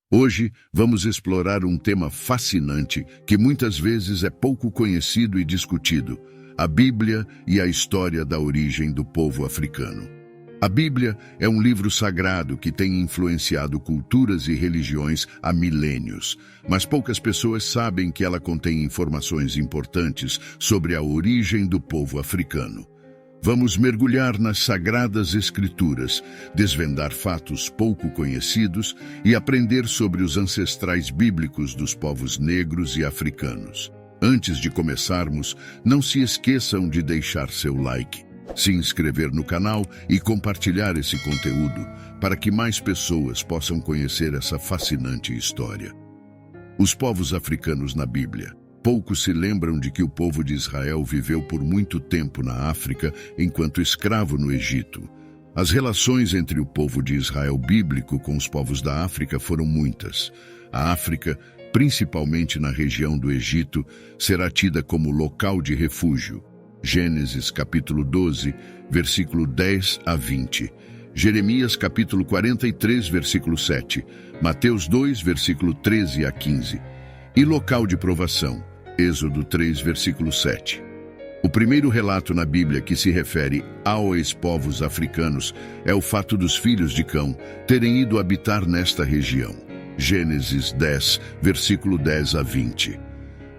Hoje, vamos explorar um tema fascinante que muitas vezes é pouco conhecido e discutido: a Bíblia e a história da origem do povo africano. A Bíblia é um livro sagrado que tem influenciado culturas e religiões há milênios, mas poucas pessoas sabem que ela contém informações importantes sobre a origem do povo africano. Vamos mergulhar nas Sagradas Escrituras, desvendar fatos pouco conhecidos e aprender sobre os ancestrais bíblicos dos povos negros e africanos. Antes de começarmos, não se esqueçam de deixar seu like, se inscrever no canal e compartilhar esse conteúdo para que mais pessoas possam conhecer essa fascinante história. Os povos africanos na Bíblia. Poucos se lembram de que o povo de Israel viveu por muito tempo na África enquanto escravo no Egito. As relações entre o povo de Israel bíblico com os povos da África foram muitas. A África, principalmente na região do Egito, será tida como local de refúgio. Gênesis capítulo 12, versículo 10 a 20. Jeremias capítulo 43, versículo 7. Mateus 2, versículo 13 a 15. E local de provação. Êxodo 3, versículo 7. O primeiro relato na Bíblia que se refere aos povos africanos é o fato dos filhos de Cão terem ido habitar nesta região. Gênesis 10, versículo 10 a 20.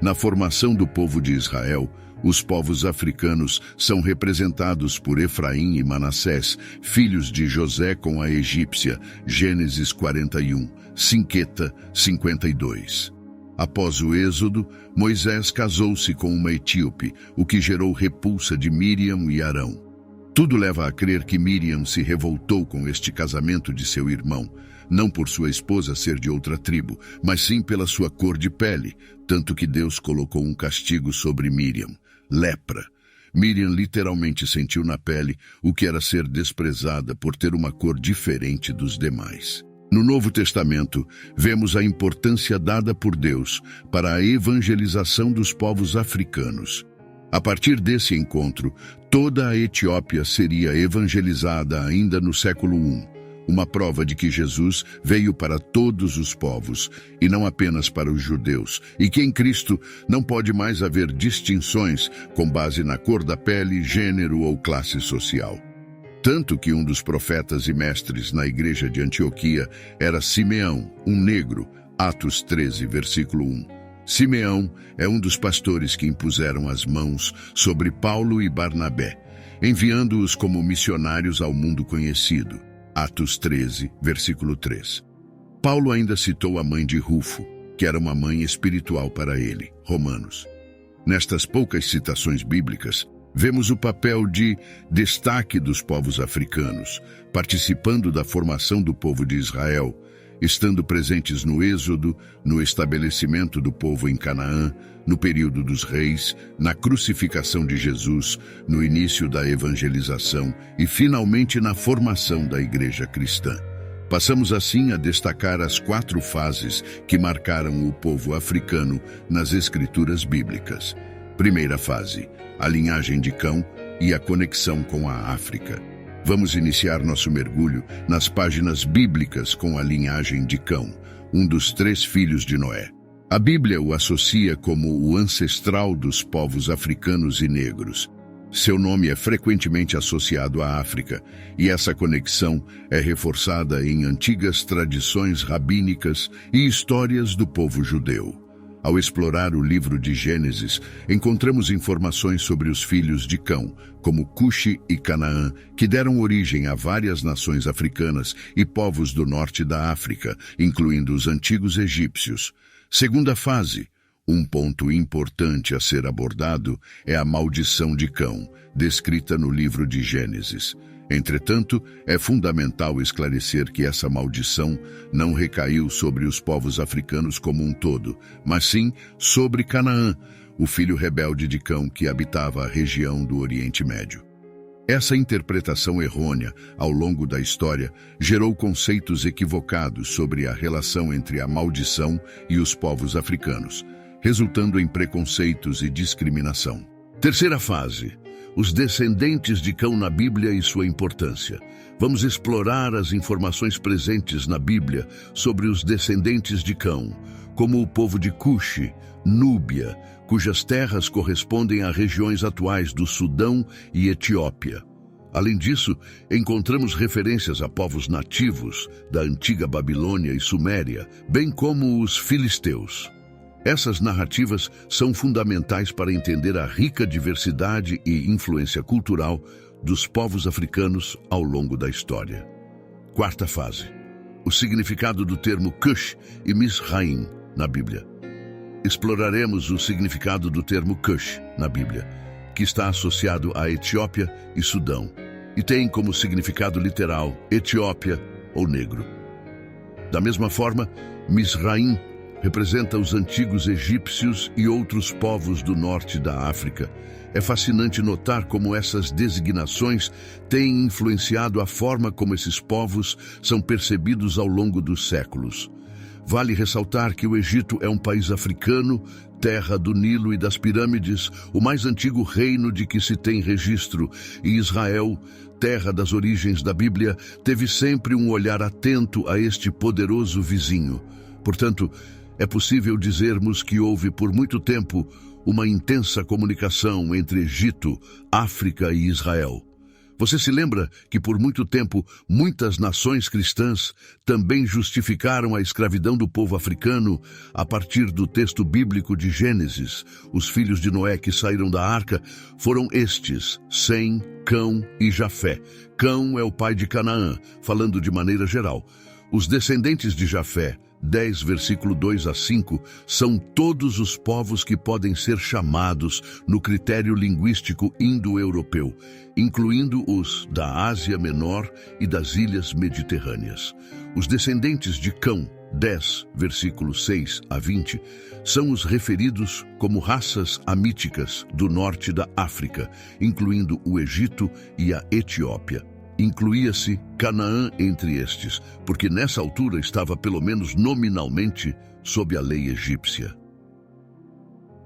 Na formação do povo de Israel, os povos africanos são representados por Efraim e Manassés, filhos de José com a egípcia, Gênesis 41, Sinqueta 52. Após o êxodo, Moisés casou-se com uma etíope, o que gerou repulsa de Míriam e Arão. Tudo leva a crer que Míriam se revoltou com este casamento de seu irmão, não por sua esposa ser de outra tribo, mas sim pela sua cor de pele, tanto que Deus colocou um castigo sobre Míriam, lepra. Míriam literalmente sentiu na pele o que era ser desprezada por ter uma cor diferente dos demais. No Novo Testamento, vemos a importância dada por Deus para a evangelização dos povos africanos. A partir desse encontro, toda a Etiópia seria evangelizada ainda no século I, uma prova de que Jesus veio para todos os povos, e não apenas para os judeus, e que em Cristo não pode mais haver distinções com base na cor da pele, gênero ou classe social. Tanto que um dos profetas e mestres na igreja de Antioquia era Simeão, um negro, Atos 13, versículo 1. Simeão é um dos pastores que impuseram as mãos sobre Paulo e Barnabé, enviando-os como missionários ao mundo conhecido. Atos 13, versículo 3. Paulo ainda citou a mãe de Rufo, que era uma mãe espiritual para ele, Romanos. Nestas poucas citações bíblicas, vemos o papel de destaque dos povos africanos, participando da formação do povo de Israel, estando presentes no Êxodo, no estabelecimento do povo em Canaã, no período dos reis, na crucificação de Jesus, no início da evangelização e, finalmente, na formação da igreja cristã. Passamos assim a destacar as 4 fases que marcaram o povo africano nas escrituras bíblicas. Primeira fase: a linhagem de Cão e a conexão com a África. Vamos iniciar nosso mergulho nas páginas bíblicas com a linhagem de Cão, um dos 3 filhos de Noé. A Bíblia o associa como o ancestral dos povos africanos e negros. Seu nome é frequentemente associado à África, e essa conexão é reforçada em antigas tradições rabínicas e histórias do povo judeu. Ao explorar o livro de Gênesis, encontramos informações sobre os filhos de Cão, como Cuxi e Canaã, que deram origem a várias nações africanas e povos do norte da África, incluindo os antigos egípcios. Segunda fase. Um ponto importante a ser abordado é a maldição de Cão, descrita no livro de Gênesis. Entretanto, é fundamental esclarecer que essa maldição não recaiu sobre os povos africanos como um todo, mas sim sobre Canaã, o filho rebelde de Cão que habitava a região do Oriente Médio. Essa interpretação errônea, ao longo da história, gerou conceitos equivocados sobre a relação entre a maldição e os povos africanos, resultando em preconceitos e discriminação. Terceira fase. Os descendentes de Cão na Bíblia e sua importância. Vamos explorar as informações presentes na Bíblia sobre os descendentes de Cão, como o povo de Cuxi, Núbia, cujas terras correspondem a regiões atuais do Sudão e Etiópia. Além disso, encontramos referências a povos nativos da antiga Babilônia e Suméria, bem como os filisteus. Essas narrativas são fundamentais para entender a rica diversidade e influência cultural dos povos africanos ao longo da história. Quarta fase: o significado do termo Cush e Misraim na Bíblia. Exploraremos o significado do termo Cush na Bíblia, que está associado à Etiópia e Sudão, e tem como significado literal Etiópia ou negro. Da mesma forma, Misraim representa os antigos egípcios e outros povos do norte da África. É fascinante notar como essas designações têm influenciado a forma como esses povos são percebidos ao longo dos séculos. Vale ressaltar que o Egito é um país africano, terra do Nilo e das pirâmides, o mais antigo reino de que se tem registro, e Israel, terra das origens da Bíblia, teve sempre um olhar atento a este poderoso vizinho. Portanto, é possível dizermos que houve por muito tempo uma intensa comunicação entre Egito, África e Israel. Você se lembra que por muito tempo muitas nações cristãs também justificaram a escravidão do povo africano a partir do texto bíblico de Gênesis? Os filhos de Noé que saíram da arca foram estes: Sem, Cão e Jafé. Cão é o pai de Canaã, falando de maneira geral. Os descendentes de Jafé, 10, versículo 2 a 5, são todos os povos que podem ser chamados no critério linguístico indo-europeu, incluindo os da Ásia Menor e das ilhas mediterrâneas. Os descendentes de Cão, 10, versículo 6 a 20, são os referidos como raças amíticas do norte da África, incluindo o Egito e a Etiópia. Incluía-se Canaã entre estes, porque nessa altura estava pelo menos nominalmente sob a lei egípcia.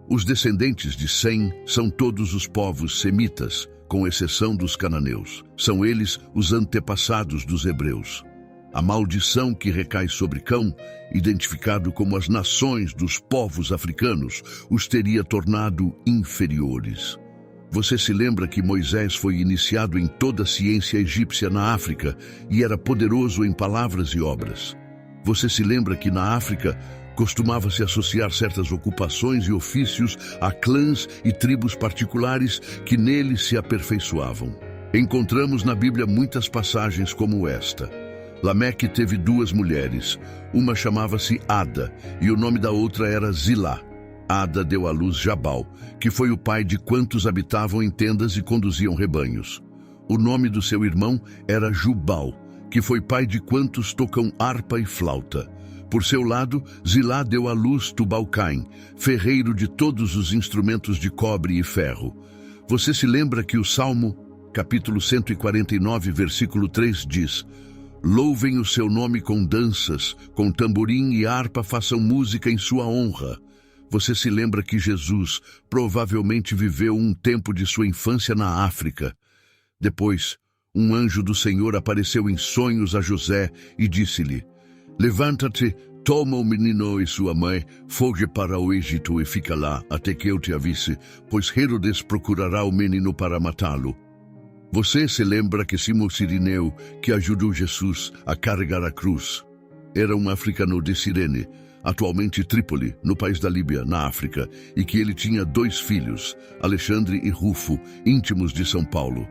Os descendentes de Sem são todos os povos semitas, com exceção dos cananeus. São eles os antepassados dos hebreus. A maldição que recai sobre Cão, identificado como as nações dos povos africanos, os teria tornado inferiores. Você se lembra que Moisés foi iniciado em toda a ciência egípcia na África e era poderoso em palavras e obras. Você se lembra que na África costumava-se associar certas ocupações e ofícios a clãs e tribos particulares que nele se aperfeiçoavam. Encontramos na Bíblia muitas passagens como esta. Lameque teve 2 mulheres, uma chamava-se Ada e o nome da outra era Zilá. Ada deu à luz Jabal, que foi o pai de quantos habitavam em tendas e conduziam rebanhos. O nome do seu irmão era Jubal, que foi pai de quantos tocam harpa e flauta. Por seu lado, Zilá deu à luz Tubal-Caim, ferreiro de todos os instrumentos de cobre e ferro. Você se lembra que o Salmo, capítulo 149, versículo 3 diz: Louvem o seu nome com danças, com tamborim e harpa façam música em sua honra. Você se lembra que Jesus provavelmente viveu um tempo de sua infância na África. Depois, um anjo do Senhor apareceu em sonhos a José e disse-lhe: Levanta-te, toma o menino e sua mãe, foge para o Egito e fica lá até que eu te avise, pois Herodes procurará o menino para matá-lo. Você se lembra que Simão Cirineu, que ajudou Jesus a carregar a cruz, era um africano de Cirene, atualmente Trípoli, no país da Líbia, na África, e que ele tinha 2 filhos, Alexandre e Rufo, íntimos de São Paulo.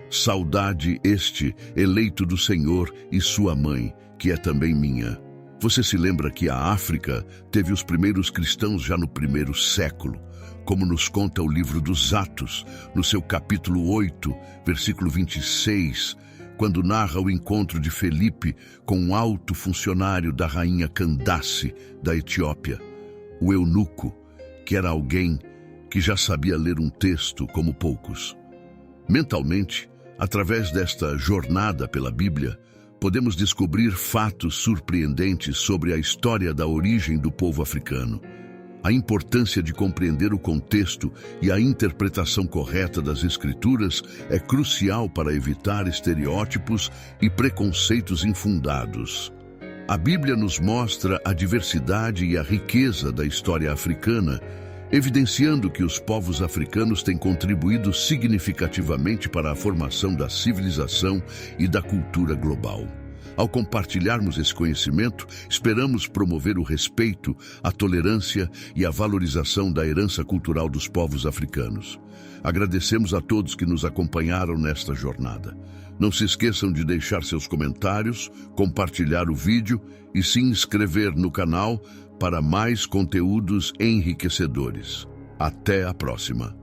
Saudade este, eleito do Senhor, e sua mãe, que é também minha. Você se lembra que a África teve os primeiros cristãos já no 1º século, como nos conta o livro dos Atos, no seu capítulo 8, versículo 26, quando narra o encontro de Felipe com um alto funcionário da rainha Candace, da Etiópia, o eunuco, que era alguém que já sabia ler um texto como poucos. Mentalmente, através desta jornada pela Bíblia, podemos descobrir fatos surpreendentes sobre a história da origem do povo africano. A importância de compreender o contexto e a interpretação correta das Escrituras é crucial para evitar estereótipos e preconceitos infundados. A Bíblia nos mostra a diversidade e a riqueza da história africana, evidenciando que os povos africanos têm contribuído significativamente para a formação da civilização e da cultura global. Ao compartilharmos esse conhecimento, esperamos promover o respeito, a tolerância e a valorização da herança cultural dos povos africanos. Agradecemos a todos que nos acompanharam nesta jornada. Não se esqueçam de deixar seus comentários, compartilhar o vídeo e se inscrever no canal para mais conteúdos enriquecedores. Até a próxima!